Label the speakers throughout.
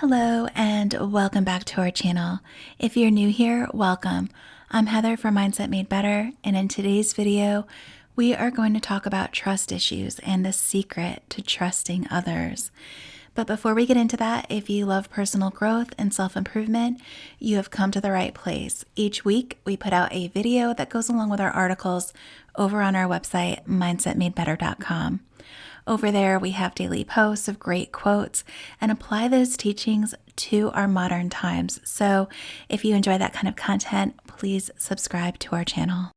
Speaker 1: Hello and welcome back to our channel. If you're new here, welcome. I'm Heather from Mindset Made Better, and in today's video, we are going to talk about trust issues and the secret to trusting others. But before we get into that, if you love personal growth and self-improvement, you have come to the right place. Each week, we put out a video that goes along with our articles over on our website, mindsetmadebetter.com. Over there, we have daily posts of great quotes and apply those teachings to our modern times. So if you enjoy that kind of content, please subscribe to our channel.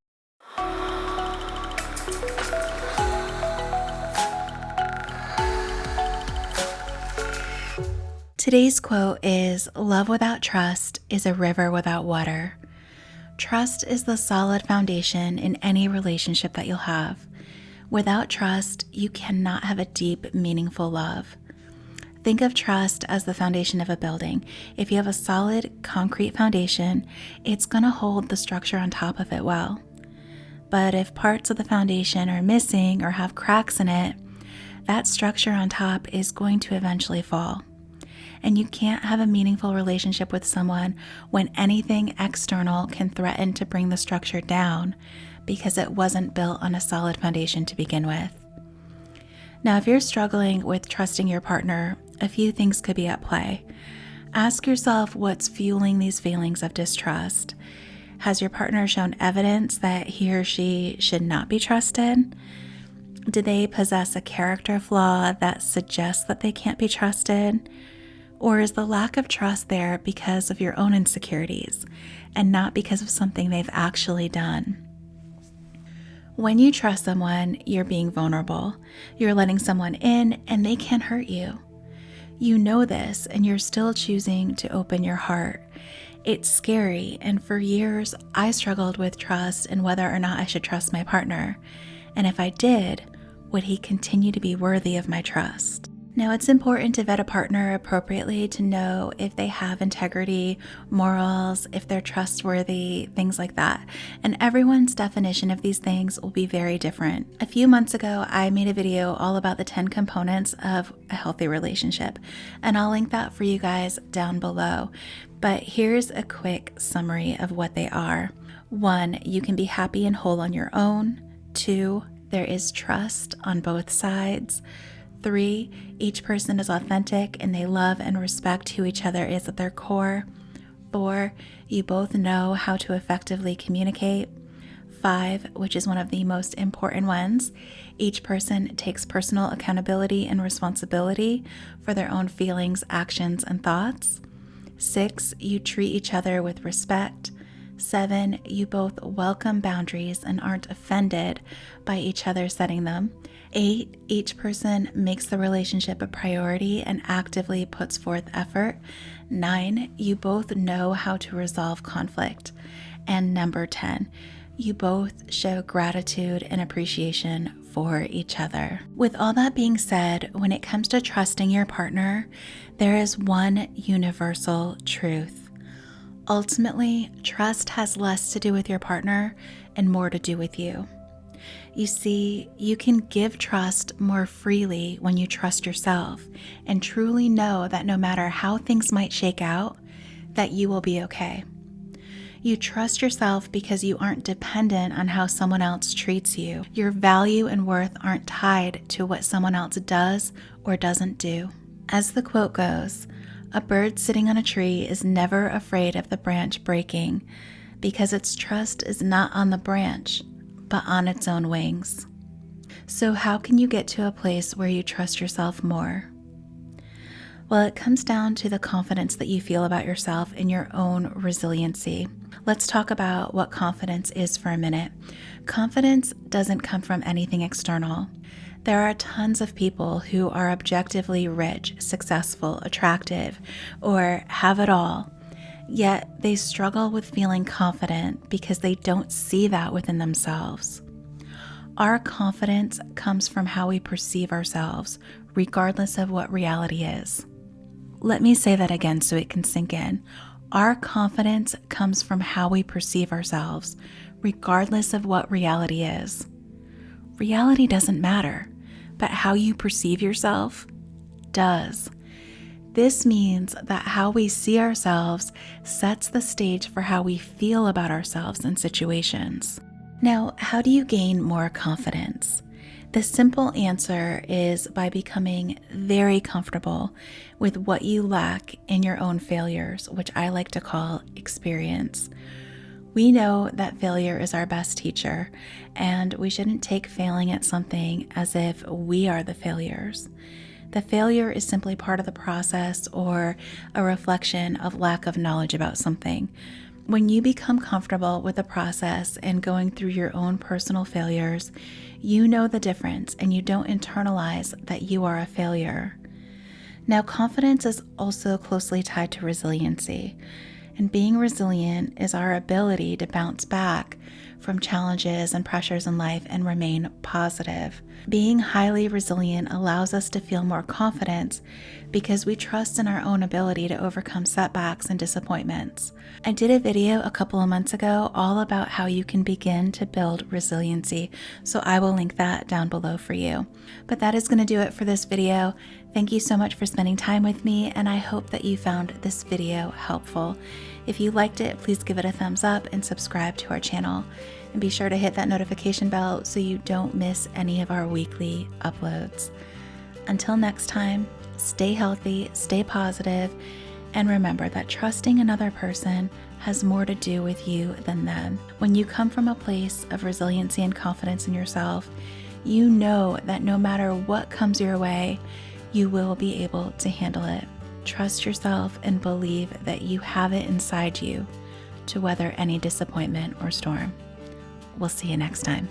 Speaker 1: Today's quote is, "Love without trust is a river without water." Trust is the solid foundation in any relationship that you'll have. Without trust, you cannot have a deep, meaningful love. Think of trust as the foundation of a building. If you have a solid, concrete foundation, it's going to hold the structure on top of it well. But if parts of the foundation are missing or have cracks in it, that structure on top is going to eventually fall. And you can't have a meaningful relationship with someone when anything external can threaten to bring the structure down because it wasn't built on a solid foundation to begin with. Now, if you're struggling with trusting your partner, a few things could be at play. Ask yourself what's fueling these feelings of distrust. Has your partner shown evidence that he or she should not be trusted? Do they possess a character flaw that suggests that they can't be trusted? Or is the lack of trust there because of your own insecurities and not because of something they've actually done? When you trust someone, you're being vulnerable. You're letting someone in and they can hurt you. You know this and you're still choosing to open your heart. It's scary, and for years I struggled with trust and whether or not I should trust my partner. And if I did, would he continue to be worthy of my trust? Now, it's important to vet a partner appropriately to know if they have integrity, morals, if they're trustworthy, things like that. And everyone's definition of these things will be very different. A few months ago, I made a video all about the 10 components of a healthy relationship, and I'll link that for you guys down below. But here's a quick summary of what they are. 1, you can be happy and whole on your own. 2, there is trust on both sides. 3, each person is authentic and they love and respect who each other is at their core. 4, you both know how to effectively communicate. 5, which is one of the most important ones, each person takes personal accountability and responsibility for their own feelings, actions, and thoughts. 6, you treat each other with respect. 7, you both welcome boundaries and aren't offended by each other setting them. 8, each person makes the relationship a priority and actively puts forth effort. 9, you both know how to resolve conflict. And number 10, you both show gratitude and appreciation for each other. With all that being said, when it comes to trusting your partner, there is one universal truth. Ultimately, trust has less to do with your partner and more to do with you. You see, you can give trust more freely when you trust yourself and truly know that no matter how things might shake out, that you will be okay. You trust yourself because you aren't dependent on how someone else treats you. Your value and worth aren't tied to what someone else does or doesn't do. As the quote goes, a bird sitting on a tree is never afraid of the branch breaking because its trust is not on the branch, but on its own wings. So how can you get to a place where you trust yourself more? Well, it comes down to the confidence that you feel about yourself and your own resiliency. Let's talk about what confidence is for a minute. Confidence doesn't come from anything external. There are tons of people who are objectively rich, successful, attractive, or have it all. Yet they struggle with feeling confident because they don't see that within themselves. Our confidence comes from how we perceive ourselves, regardless of what reality is. Let me say that again so it can sink in. Our confidence comes from how we perceive ourselves, regardless of what reality is. Reality doesn't matter, but how you perceive yourself does. This means that how we see ourselves sets the stage for how we feel about ourselves in situations. Now, how do you gain more confidence? The simple answer is by becoming very comfortable with what you lack in your own failures, which I like to call experience. We know that failure is our best teacher, and we shouldn't take failing at something as if we are the failures. The failure is simply part of the process or a reflection of lack of knowledge about something. When you become comfortable with the process and going through your own personal failures, you know the difference and you don't internalize that you are a failure. Now, confidence is also closely tied to resiliency. And being resilient is our ability to bounce back from challenges and pressures in life and remain positive. Being highly resilient allows us to feel more confidence because we trust in our own ability to overcome setbacks and disappointments. I did a video a couple of months ago all about how you can begin to build resiliency, so I will link that down below for you. But that is going to do it for this video. Thank you so much for spending time with me, and I hope that you found this video helpful. If you liked it, please give it a thumbs up and subscribe to our channel. And be sure to hit that notification bell so you don't miss any of our weekly uploads. Until next time, stay healthy, stay positive, and remember that trusting another person has more to do with you than them. When you come from a place of resiliency and confidence in yourself, you know that no matter what comes your way, you will be able to handle it. Trust yourself and believe that you have it inside you to weather any disappointment or storm. We'll see you next time.